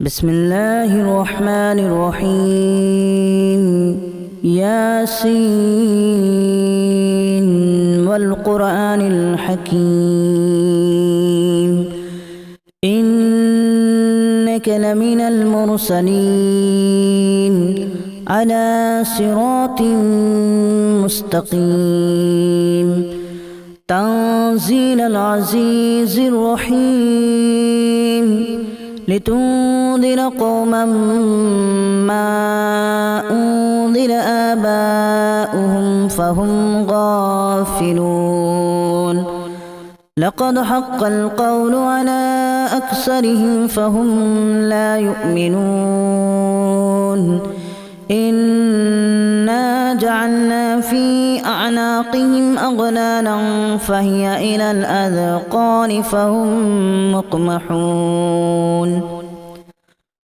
بسم الله الرحمن الرحيم ياسين والقرآن الحكيم إنك لمن المرسلين على صراط مستقيم تنزيل العزيز الرحيم لتنذر قوما ما أنذر آباؤهم فهم غافلون لقد حق القول على أكثرهم فهم لا يؤمنون إنا جعلنا في أعناقهم أغلالا فهي إلى الأذقان فهم مقمحون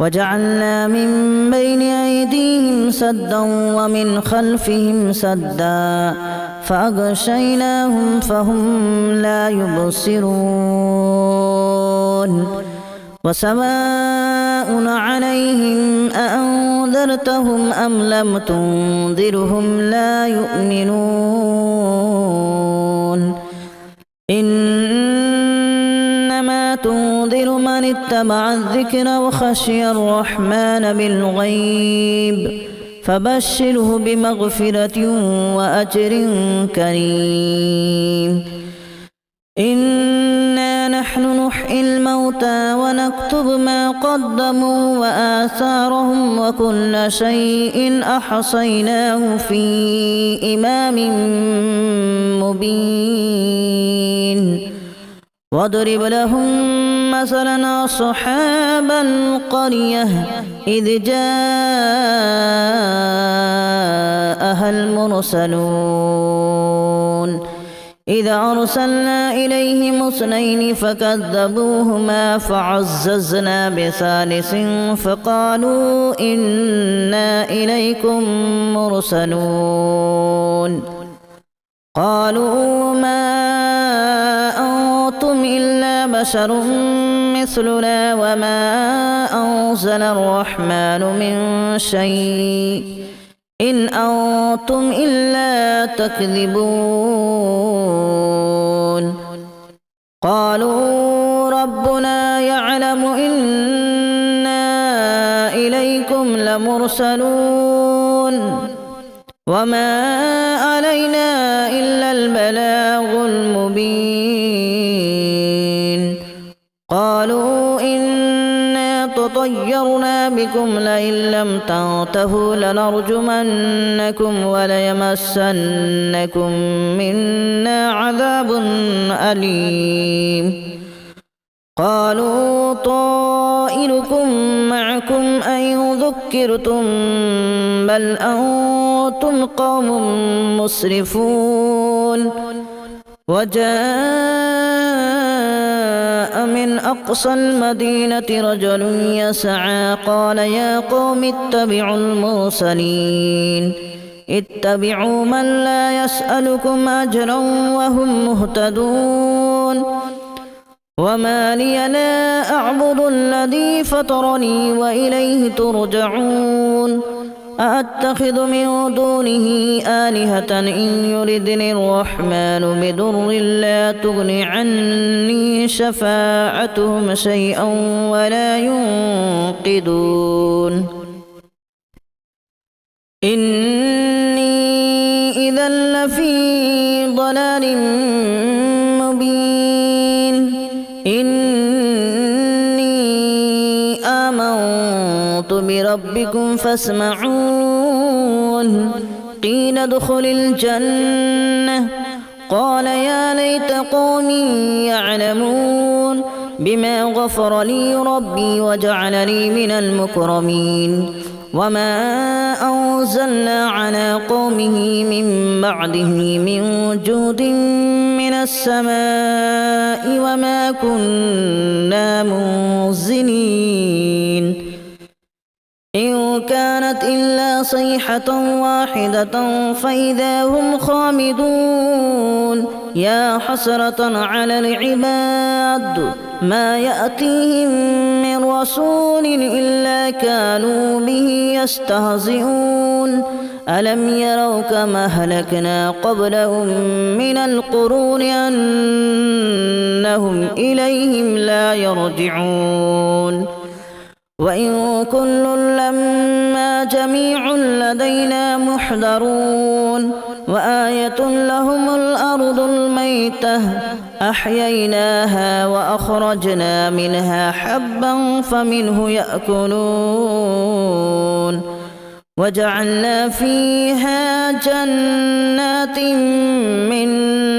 وجعلنا من بين أيديهم سدا ومن خلفهم سدا فأغشيناهم فهم لا يبصرون وسواء عليهم أأنذرتهم أم لم تنذرهم لا يؤمنون إنما تنذر من اتبع الذكر وخشي الرحمن بالغيب فبشره بمغفرة وأجر كريم إنا نحن نحيي الموتى ونكتب ما قدموا وآثارهم وكل شيء أحصيناه في إمام مبين واضرب لهم مثلا أصحاب القرية إذ جاءها المرسلون إذا أرسلنا إليهم اثنين فكذبوهما فعززنا بثالث فقالوا إنا إليكم مرسلون قالوا ما أنتم إلا بشر مثلنا وما أنزل الرحمن من شيء إن أنتم إلا تكذبون قالوا ربنا يعلم إنا إليكم لمرسلون وما علينا إلا البلاغ المبين قالوا إنا تطيرنا بكم لئن لم تنتهوا لنرجمنكم وليمسنكم منا عذاب أليم قالوا طائركم معكم أن ذكرتم بل أنتم قوم مسرفون وجاء من أقصى المدينة رجل يسعى قال يا قوم اتبعوا المرسلين اتبعوا من لا يسألكم أجرا وهم مهتدون وما لي لا أعبد الذي فطرني وإليه ترجعون أأتخذ من دونه آلهة إن يردني الرحمن بضر لا تغن عني شفاعتهم شيئا ولا ينقذون إني إذا لفي ضلال مبين إني آمنت بربكم فاسمعون قيل ادخل الجنة قال يا ليت قومي يعلمون بما غفر لي ربي وجعلني من المكرمين وما أنزلنا على قومه من بعده من جود من السماء وما كنا منزلين إن كانت إلا صيحة واحدة فإذا هم خامدون يا حسرة على العباد ما يأتيهم من رسول إلا كانوا به يستهزئون ألم يروا كما أهلكنا قبلهم من القرون أنهم إليهم لا يرجعون وإن كل لما جميع لدينا محضرون وآية لهم الأرض الميتة أحييناها وأخرجنا منها حبا فمنه يأكلون وجعلنا فيها جنات من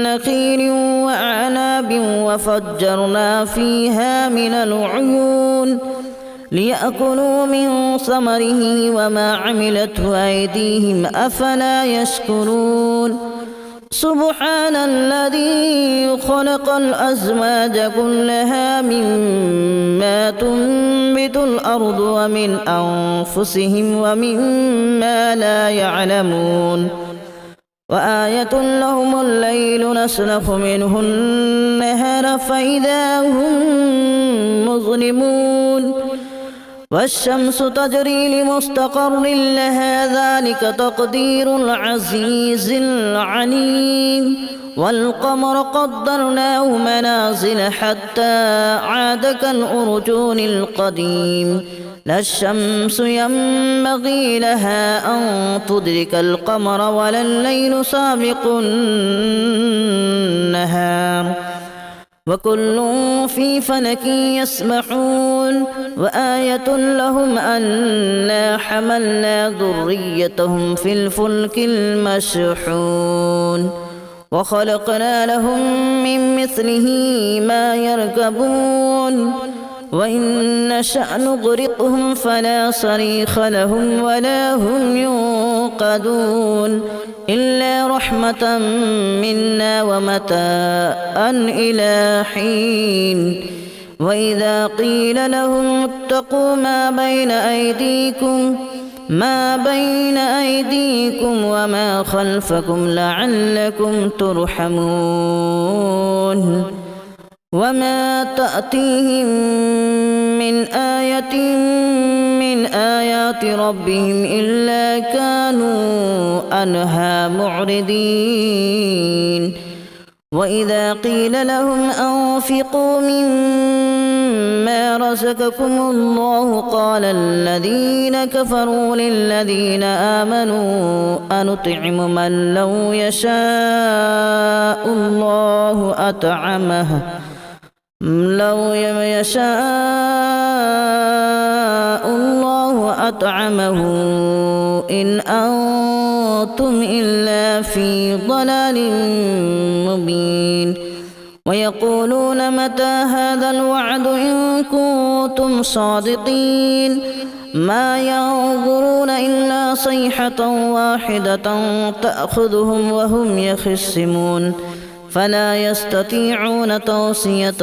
نخيل وأعناب وفجرنا فيها من العيون ليأكلوا من ثمره وما عملته أيديهم أفلا يشكرون سبحان الذي خلق الأزواج كلها مما تنبت الأرض ومن أنفسهم ومما لا يعلمون وآية لهم الليل نسلخ منه النهار فإذا هم مظلمون والشمس تجري لمستقر لها ذلك تقدير العزيز العليم والقمر قدرناه منازل حتى عاد كالأرجون القديم لا الشمس ينبغي لها أن تدرك القمر ولا الليل سابق النهار وكل في فلك يسبحون وآية لهم أنا حملنا ذريتهم في الفلك المشحون وخلقنا لهم من مثله ما يركبون وإن نشأ نغرقهم فلا صريخ لهم ولا هم ينقذون إلا رحمة منا ومتاعا إلى حين وإذا قيل لهم اتقوا ما بين أيديكم وما خلفكم لعلكم ترحمون وما تأتيهم من آية من آيات ربهم إلا كانوا عنها معرضين وإذا قيل لهم أنفقوا مما رزقكم الله قال الذين كفروا للذين آمنوا أنطعم من لو يشاء الله أطعمه إن أنتم إلا في ضلال مبين ويقولون متى هذا الوعد إن كنتم صادقين ما ينظرون إلا صيحة واحدة تأخذهم وهم يخصمون فلا يستطيعون توصية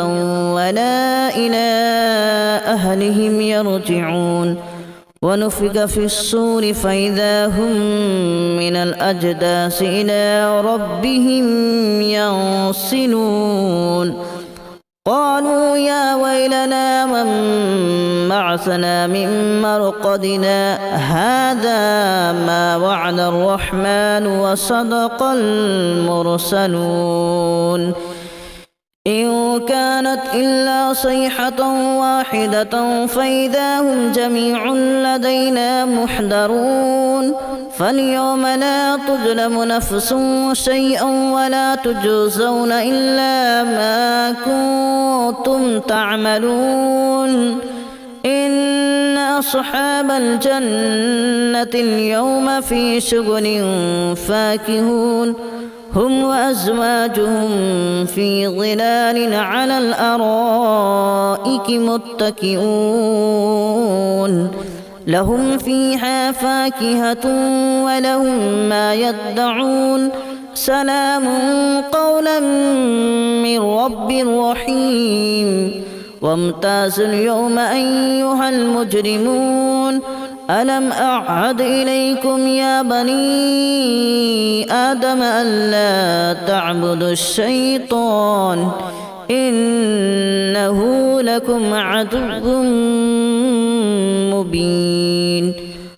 ولا إلى أهلهم يرجعون ونفخ في الصور فإذا هم من الأجداث إلى ربهم ينسلون قالوا يا ويلنا من بعثنا من مرقدنا هذا ما وعد الرحمن وصدق المرسلون إن كانت إلا صيحة واحدة فإذا هم جميع لدينا محضرون فاليوم لا تظلم نفس شيئا ولا تجزون إلا ما كنتم تعملون إن أصحاب الجنة اليوم في شغل فاكهون هم وأزواجهم في ظلال على الأرائك متكئون لهم فيها فاكهة ولهم ما يدعون سلام قولا من رب رحيم وامتازوا اليوم أيها المجرمون ألم أعهد إليكم يا بني آدم ألا تعبدوا الشيطان إنه لكم عدو مبين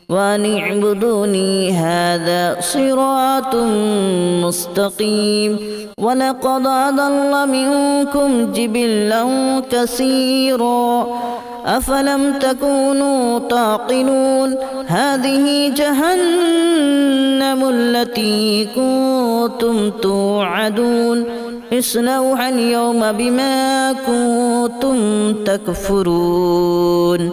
وأن اعبدوني هذا صراط مستقيم ولقد أضل منكم جبلا كثيرا أفلم تكونوا تعقلون هذه جهنم التي كنتم توعدون اصلوها اليوم بما كنتم تكفرون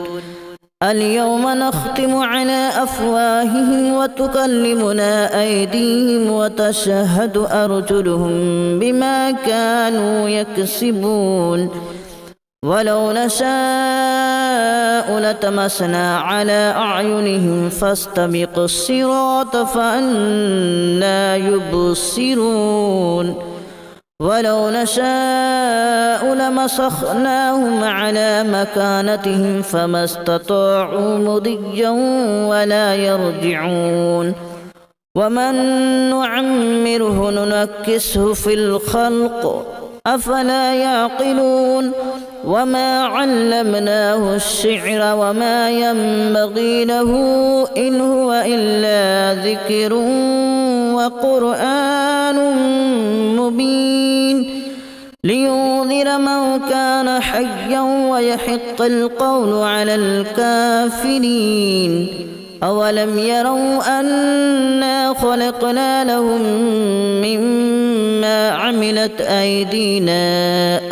اليوم نختم على أفواههم وتكلمنا أيديهم وتشهد أرجلهم بما كانوا يكسبون ولو نشاء لتمسنا على أعينهم فاستبقوا الصراط فأنى يبصرون ولو نشاء لمسخناهم على مكانتهم فما استطاعوا مضيا ولا يرجعون ومن نعمره ننكسه في الخلق أفلا يعقلون وما علمناه الشعر وما ينبغي له إن هو إلا ذكر وقرآن مبين لينذر من كان حيا ويحق القول على الكافرين أولم يروا أنا خلقنا لهم مما عملت أيدينا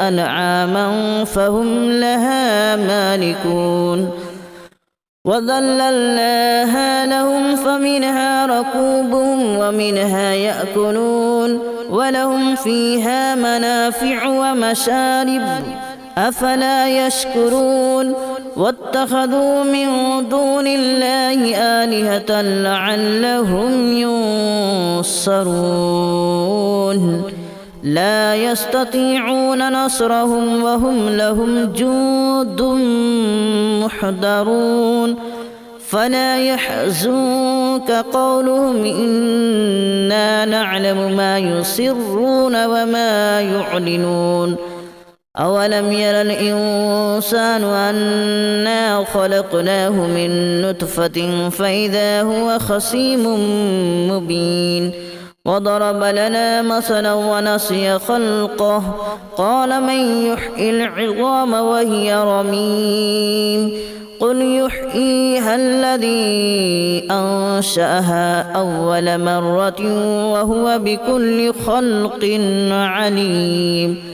أنعاما فهم لها مالكون وذللناها لهم فمنها ركوبهم ومنها يأكلون ولهم فيها منافع ومشارب أفلا يشكرون واتخذوا من دون الله آلهة لعلهم ينصرون لا يستطيعون نصرهم وهم لهم جند محضرون فلا يحزنك قولهم إنا نعلم ما يسرون وما يعلنون أولم ير الإنسان أنا خلقناه من نطفة فإذا هو خصيم مبين وضرب لنا مثلا ونسي خلقه قال من يحيي العظام وهي رميم قل يحييها الذي أنشأها أول مرة وهو بكل خلق عليم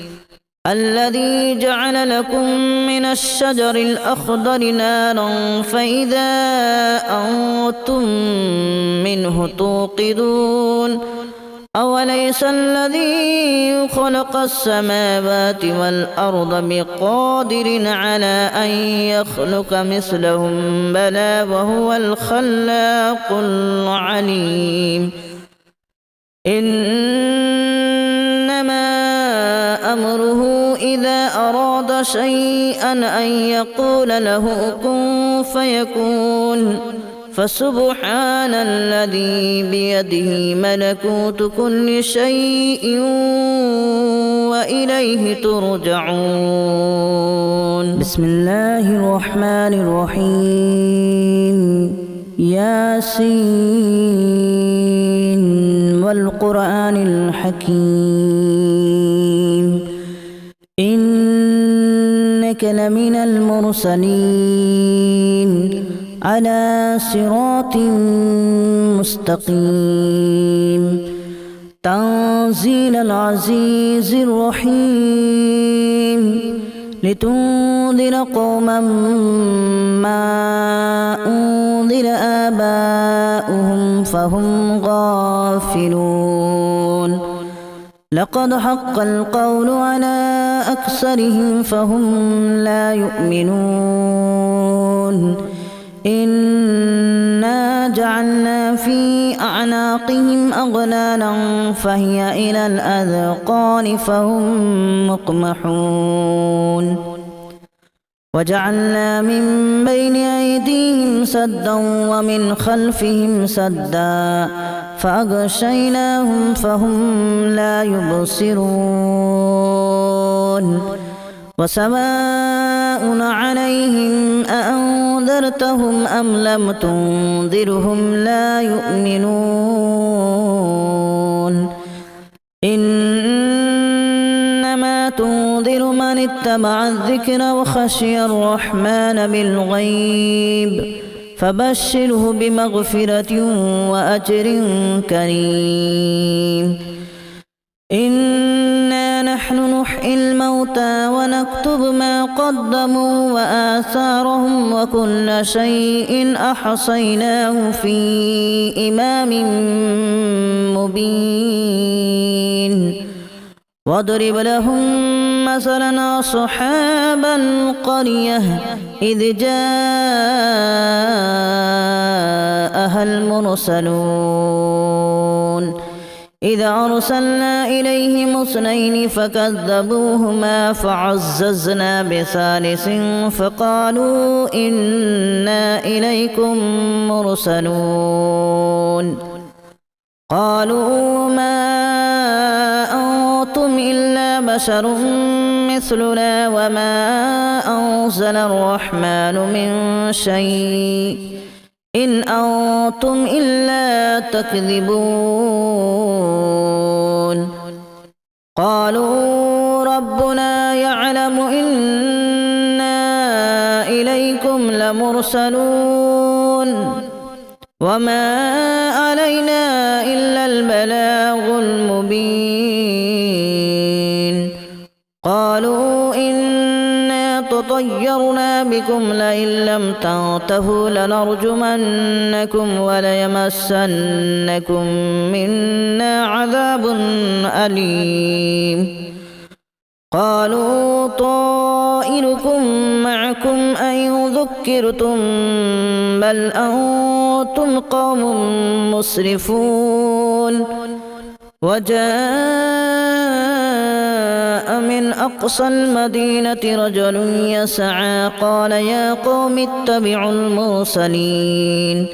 الذي جعل لكم من الشجر الأخضر نارا فإذا أنتم منه توقدون أوليس الذي خلق السماوات والأرض بقادر على أن يخلق مثلهم بلى وهو الخلاق العليم إنما أمره إذا أراد شيئا أن يقول له كن فيكون فسبحان الذي بيده ملكوت كل شيء وإليه ترجعون بسم الله الرحمن الرحيم ياسين والقرآن الحكيم إنك لمن المرسلين على صراط مستقيم تنزيل العزيز الرحيم لتنذر قوما ما أنذر آباؤهم فهم غافلون لقد حق القول على أكثرهم فهم لا يؤمنون إنا جعلنا في أعناقهم أغلالا فهي إلى الأذقان فهم مقمحون وجعلنا من بين أيديهم سدا ومن خلفهم سدا فأغشيناهم فهم لا يبصرون وسواء عليهم أأنذرتهم أم لم تنذرهم لا يؤمنون إنما تنذر من اتبع الذكر وخشي الرحمن بالغيب فبشره بمغفرة وأجر كريم إنا نحن نحيي الموتى ونكتب ما قدموا وآثارهم وكل شيء أحصيناه في إمام مبين واضرب لهم مثلا أصحاب القرية إذ جاءها المرسلون إذ أرسلنا إليهم اثنين فكذبوهما فعززنا بثالث فقالوا إنا إليكم مرسلون قالوا ما أنتم إلا بشر مثلنا وما أنزل الرحمن من شيء إن أنتم إلا تكذبون قالوا ربنا يعلم إنا إليكم لمرسلون وما علينا إلا البلاغ المبين قالوا إنا تطيرنا بكم لئن لم تنتهوا لنرجمنكم وليمسنكم منا عذاب أليم قالوا طائركم معكم أن ذكرتم بل أنتم قوم مسرفون وجاء من أقصى المدينة رجل يسعى قال يا قوم اتبعوا المرسلين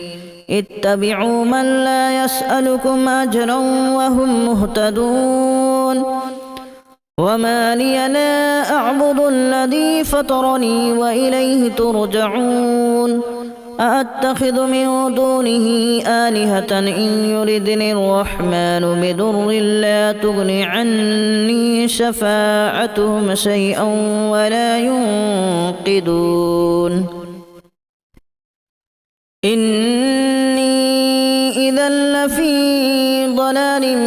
اتبعوا من لا يسألكم أجرا وهم مهتدون وما لي لا أعبد الذي فطرني وإليه ترجعون أأتخذ من دونه آلهة إن يردني الرحمن بضر لا تغن عني شفاعتهم شيئا ولا ينقذون إني إذا لفي ضلال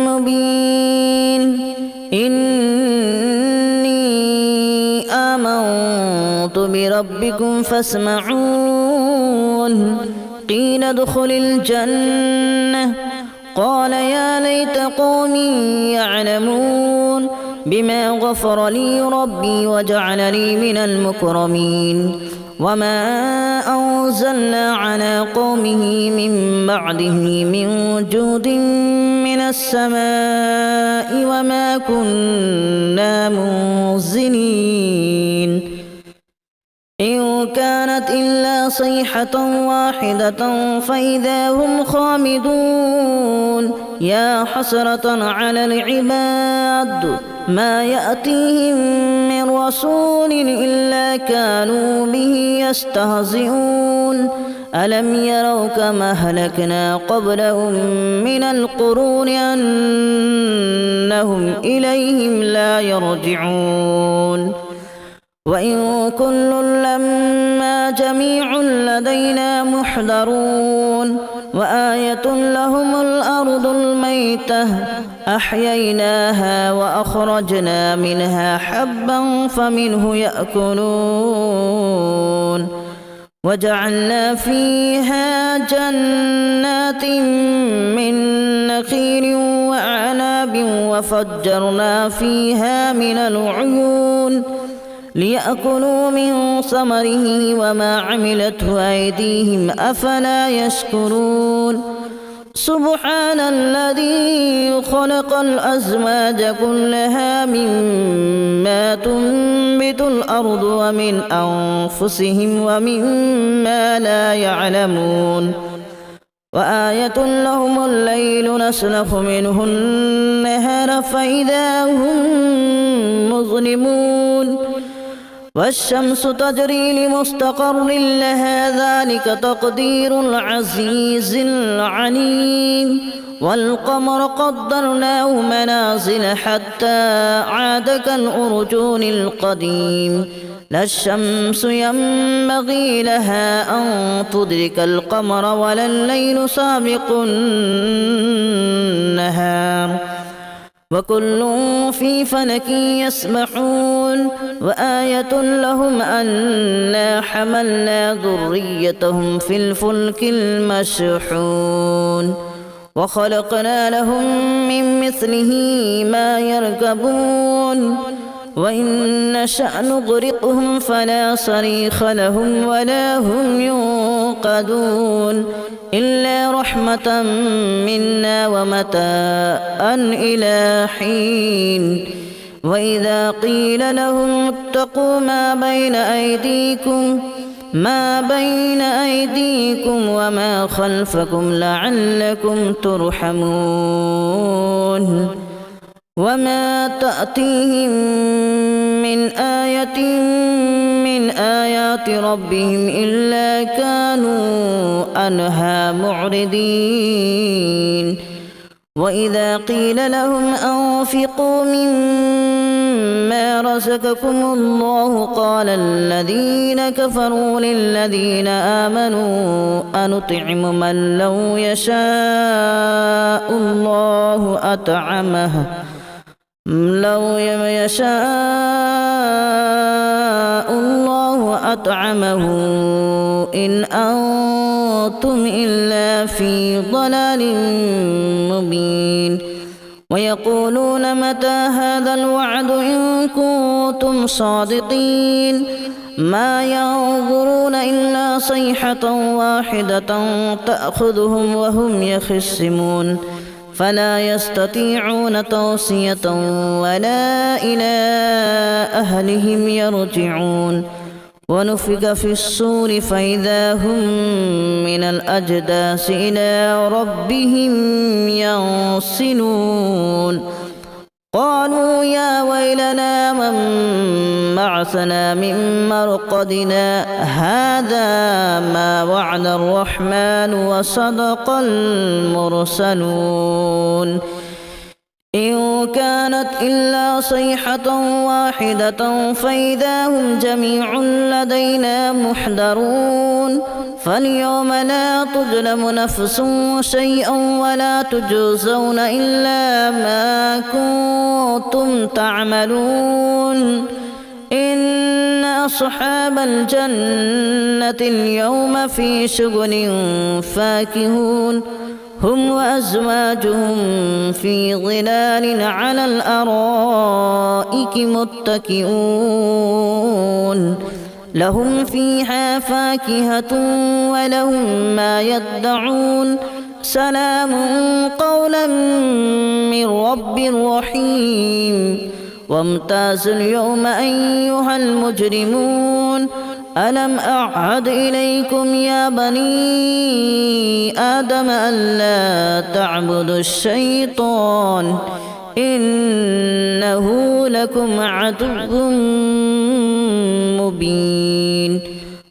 مبين إني آمنت بربكم فاسمعون قيل ادخل الجنة قال يا ليت قومي يعلمون بما غفر لي ربي وجعلني من المكرمين وما أنزلنا على قومه من بعده من جود من السماء وما كنا منزلين إن كانت إلا صيحة واحدة فإذا هم خامدون يا حسرة على العباد ما يأتيهم من رسول إلا كانوا به يستهزئون ألم يروا كما أهلكنا قبلهم من القرون أنهم إليهم لا يرجعون وإن كل لما جميع لدينا محضرون وآية لهم الأرض الميتة أحييناها وأخرجنا منها حبا فمنه يأكلون وجعلنا فيها جنات من نخيل وأعناب وفجرنا فيها من العيون ليأكلوا من ثمره وما عملته أيديهم أفلا يشكرون سبحان الذي خلق الأزواج كلها مما تنبت الأرض ومن أنفسهم ومما لا يعلمون وآية لهم الليل نسلخ منه النهار فإذا هم مظلمون والشمس تجري لمستقر لها ذلك تقدير العزيز العليم والقمر قدرناه منازل حتى عاد كالأرجون القديم لا الشمس ينبغي لها أن تدرك القمر ولا الليل سابق النهار وكل في فلك يسبحون وآية لهم أنا حملنا ذريتهم في الفلك المشحون وخلقنا لهم من مثله ما يركبون وإن نشأ نغرقهم فلا صريخ لهم ولا هم ينقذون إلا رحمة منا ومتاعا إلى حين وإذا قيل لهم اتقوا ما بين أيديكم وما خلفكم لعلكم ترحمون وما تأتيهم من آية من آيات ربهم إلا كانوا عنها معرضين وإذا قيل لهم أنفقوا مما رزقكم الله قال الذين كفروا للذين آمنوا أنطعم من لو يشاء الله أطعمه إن أنتم إلا في ضلال مبين ويقولون متى هذا الوعد إن كنتم صادقين ما ينظرون إلا صيحة واحدة تأخذهم وهم يخصمون فلا يستطيعون توصية ولا إلى أهلهم يرجعون ونفخ في الصور فإذا هم من الأجداث إلى ربهم ينسلون قالوا يا ويلنا من بعثنا من مرقدنا هذا ما وعد الرحمن وصدق المرسلون إن كانت إلا صيحة واحدة فإذا هم جميع لدينا محضرون فاليوم لا تظلم نفس شيئا ولا تجزون إلا ما كنتم تعملون إن أصحاب الجنة اليوم في شغل فاكهون هم وأزواجهم في ظلال على الأرائك متكئون لهم فيها فاكهة ولهم ما يدعون سلام قولا من رب رحيم وامتازوا اليوم أيها المجرمون ألم أعهد إليكم يا بني آدم ألا تعبدوا الشيطان إنه لكم عدو مبين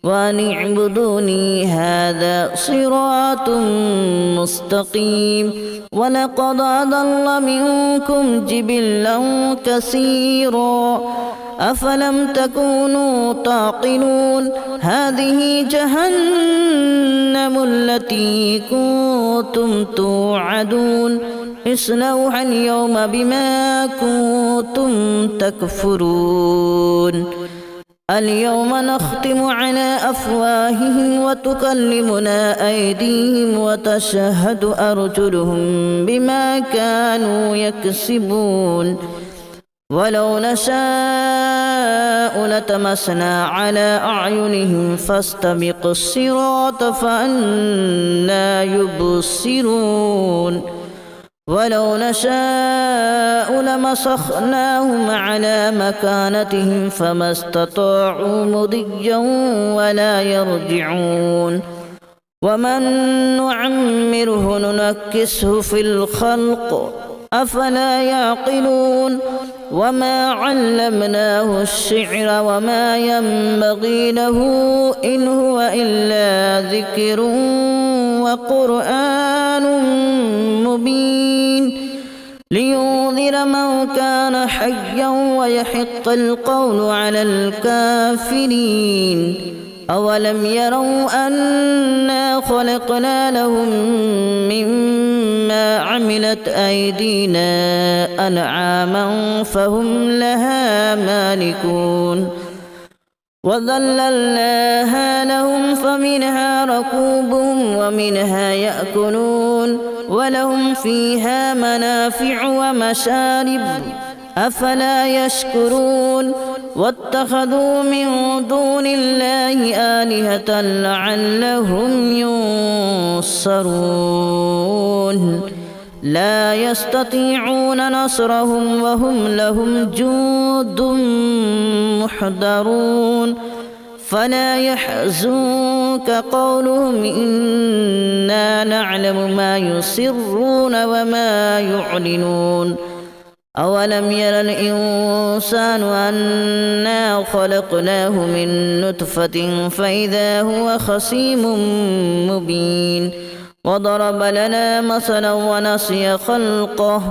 وأن اعبدوني هذا صراط مستقيم ولقد أضل منكم جبلا كثيرا أفلم تكونوا تعقلون هذه جهنم التي كنتم توعدون اصلوها اليوم بما كنتم تكفرون اليوم نختم على أفواههم وتكلمنا أيديهم وتشهد أرجلهم بما كانوا يكسبون ولو نشاء لتمسنا على أعينهم فاستبقوا الصراط فأنى يبصرون ولو نشاء لمسخناهم على مكانتهم فما استطاعوا مضيا ولا يرجعون ومن نعمره ننكسه في الخلق أفلا يعقلون وما علمناه الشعر وما ينبغي له إن هو إلا ذكر وقرآن مبين لينذر من كان حيا ويحق القول على الكافرين أولم يروا أنا خلقنا لهم مما عملت أيدينا أنعاما فهم لها مالكون وذللناها لهم فمنها ركوبهم ومنها يأكلون ولهم فيها منافع ومشارب أفلا يشكرون واتخذوا من دون الله آلهة لعلهم ينصرون لا يستطيعون نصرهم وهم لهم جند محضرون فلا يحزنك قولهم إنا نعلم ما يسرون وما يعلنون أولم ير الإنسان أنا خلقناه من نطفة فإذا هو خصيم مبين وضرب لنا مثلا ونسي خلقه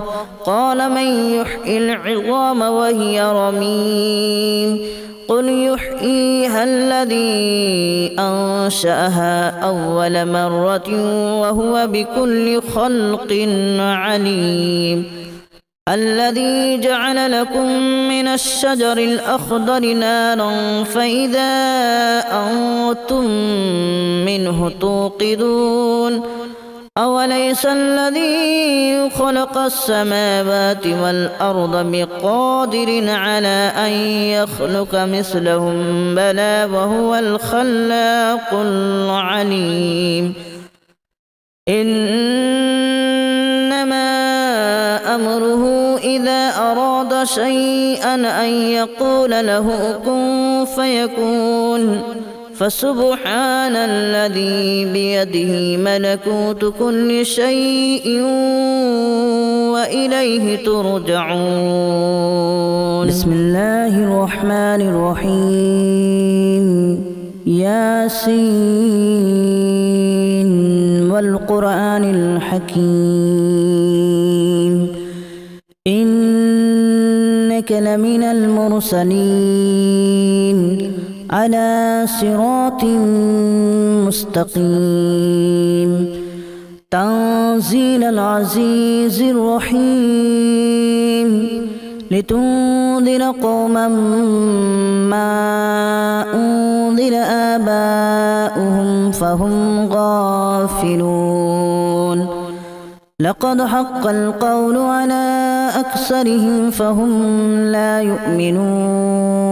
قال من يحيي العظام وهي رميم قل يحييها الذي أنشأها أول مرة وهو بكل خلق عليم الذي جعل لكم من الشجر الأخضر نارا فإذا أنتم منه توقدون أوليس الذي خلق السماوات والأرض بقادر على أن يخلق مثلهم بلى وهو الخلاق العليم إنما أمره إذا أراد شيئا أن يقول له كن فيكون فسبحان الذي بيده ملكوت كل شيء وإليه ترجعون بسم الله الرحمن الرحيم ياسين والقرآن الحكيم إنك لمن المرسلين على صراط مستقيم تنزيل العزيز الرحيم لتنذر قوما ما أنذر آباؤهم فهم غافلون لقد حق القول على أكثرهم فهم لا يؤمنون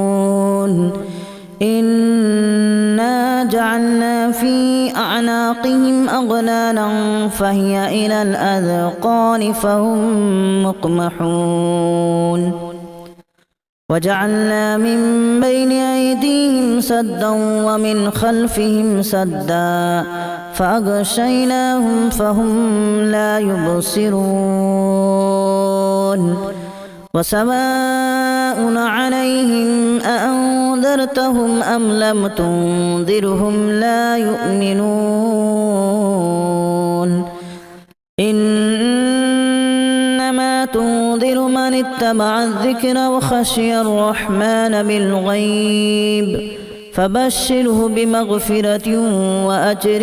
إنا جعلنا في أعناقهم أغلالا فهي إلى الأذقان فهم مقمحون وجعلنا من بين أيديهم سدا ومن خلفهم سدا فأغشيناهم فهم لا يبصرون وسواء عليهم أأنذرتهم أم لم تنذرهم لا يؤمنون إنما تنذر من اتبع الذكر وخشي الرحمن بالغيب فبشره بمغفرة وأجر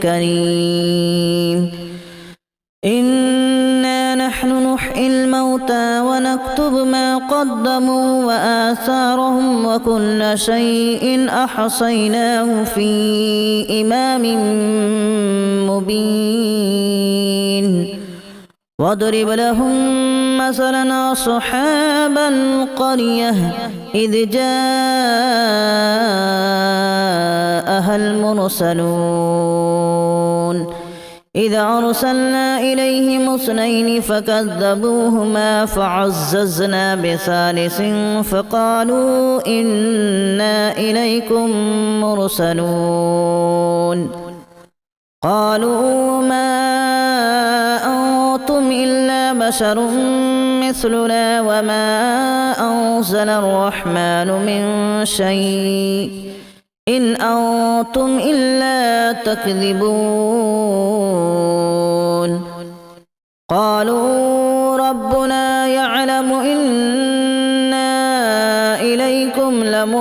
كريم إنا نحن نحيي الموتى ونكتب ما قدموا وآثارهم وكل شيء أحصيناه في إمام مبين واضرب لهم مثلا أصحاب القرية إذ جاءها المرسلون إذ أرسلنا إليهم اثنين فكذبوهما فعززنا بثالث فقالوا إنا إليكم مرسلون قالوا ما أنتم إلا بشر مثلنا وما أنزل الرحمن من شيء إن أنتم إلا تكذبون قالوا ربنا يعلم إنا إليكم لمرسلون